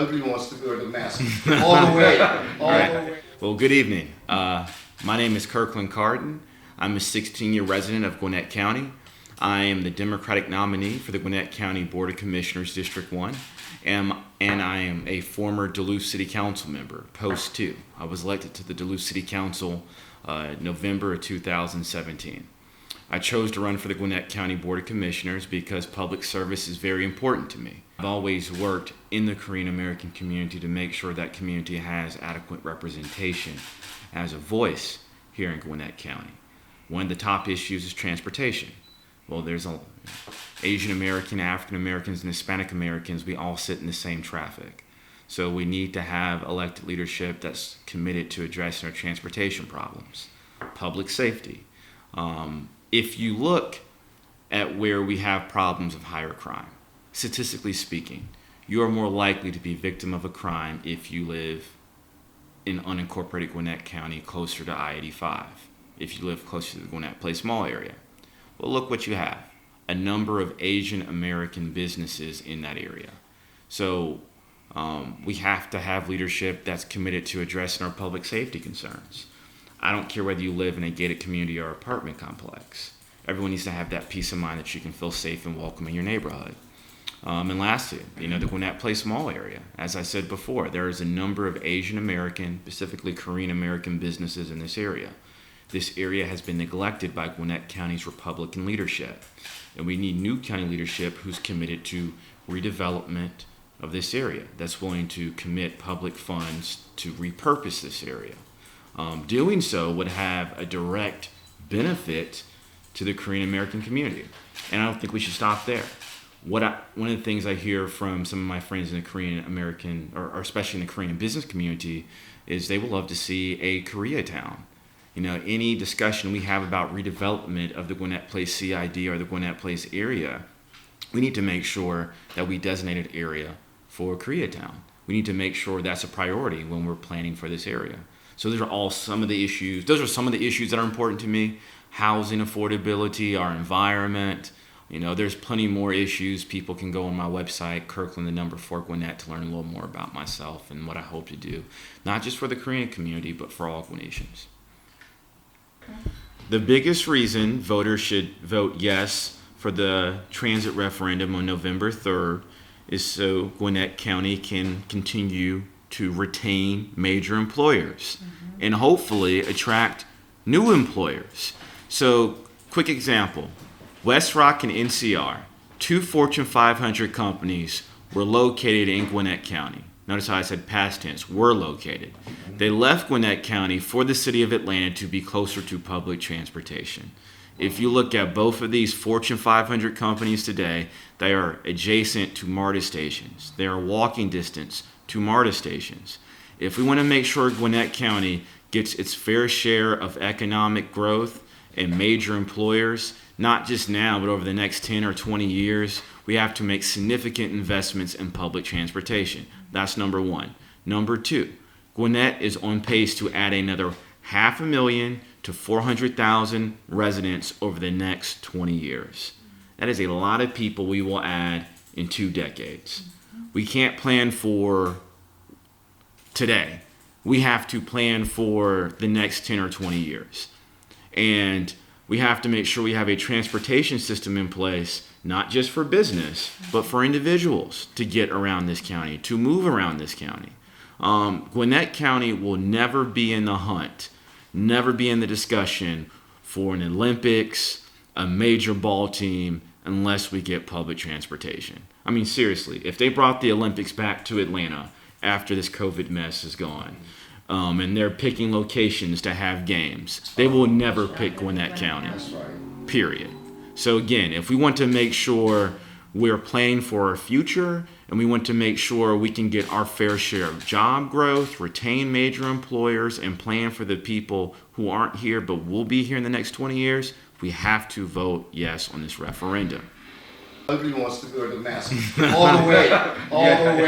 ugly wants to go to the mask. All the way. All the way. Well, good evening. My name is Kirkland Carden. I'm a 16-year resident of Gwinnett County. I am the Democratic nominee for the Gwinnett County Board of Commissioners, District 1, and I am a former Duluth City Council member, Post 2. I was elected to the Duluth City Council November of 2017. I chose to run for the Gwinnett County Board of Commissioners because public service is very important to me. I've always worked in the Korean American community to make sure that community has adequate representation as a voice here in Gwinnett County. One of the top issues is transportation. Well, there's Asian American, African Americans, and Hispanic Americans. We all sit in the same traffic. So we need to have elected leadership that's committed to addressing our transportation problems. Public safety. If you look at where we have problems of higher crime, statistically speaking, you are more likely to be victim of a crime if you live in unincorporated Gwinnett County closer to I-85, if you live closer to the Gwyneth Place Mall area. Well, look what you have. A number of Asian American businesses in that area. So we have to have leadership that's committed to addressing our public safety concerns. I don't care whether you live in a gated community or apartment complex. Everyone needs to have that peace of mind that you can feel safe and welcome in your neighborhood. And lastly, the Gwyneth Place Mall area. As I said before, there is a number of Asian American, specifically Korean American businesses in this area. This area has been neglected by Gwinnett County's Republican leadership. And we need new county leadership who's committed to redevelopment of this area, that's willing to commit public funds to repurpose this area. Doing so would have a direct benefit to the Korean American community. And I don't think we should stop there. One of the things I hear from some of my friends in the Korean American, or especially in the Korean business community, is they would love to see a Koreatown. Any discussion we have about redevelopment of the Gwyneth Place CID or the Gwyneth Place area, we need to make sure that we designate an area for Koreatown. We need to make sure that's a priority when we're planning for this area. So those are some of the issues that are important to me. Housing affordability, our environment. There's plenty more issues. People can go on my website, Kirkland, 4 Gwinnett, to learn a little more about myself and what I hope to do, not just for the Korean community, but for all Gwinnetians. The biggest reason voters should vote yes for the transit referendum on November 3rd is so Gwinnett County can continue to retain major employers and hopefully attract new employers. So, quick example, West Rock and NCR, 2 Fortune 500 companies were located in Gwinnett County. Notice how I said past tense, were located. They left Gwinnett County for the city of Atlanta to be closer to public transportation. If you look at both of these Fortune 500 companies today, they are adjacent to MARTA stations. They are walking distance to MARTA stations. If we want to make sure Gwinnett County gets its fair share of economic growth and major employers, not just now, but over the next 10 or 20 years, we have to make significant investments in public transportation. That's number one. Number two, Gwinnett is on pace to add another 500,000 to 400,000 residents over the next 20 years. That is a lot of people we will add in 2 decades. We can't plan for today. We have to plan for the next 10 or 20 years. And we have to make sure we have a transportation system in place, not just for business, but for individuals to get around this county, to move around this county. Gwinnett County will never be in the hunt, never be in the discussion for an Olympics, a major ball team, unless we get public transportation. I mean, seriously, if they brought the Olympics back to Atlanta after this COVID mess is gone, and they're picking locations to have games, they will never pick Gwinnett County, period. So again, if we want to make sure we're planning for our future and we want to make sure we can get our fair share of job growth, retain major employers, and plan for the people who aren't here but will be here in the next 20 years, we have to vote yes on this referendum. Ugly wants to go to the mask. All the way. All the way.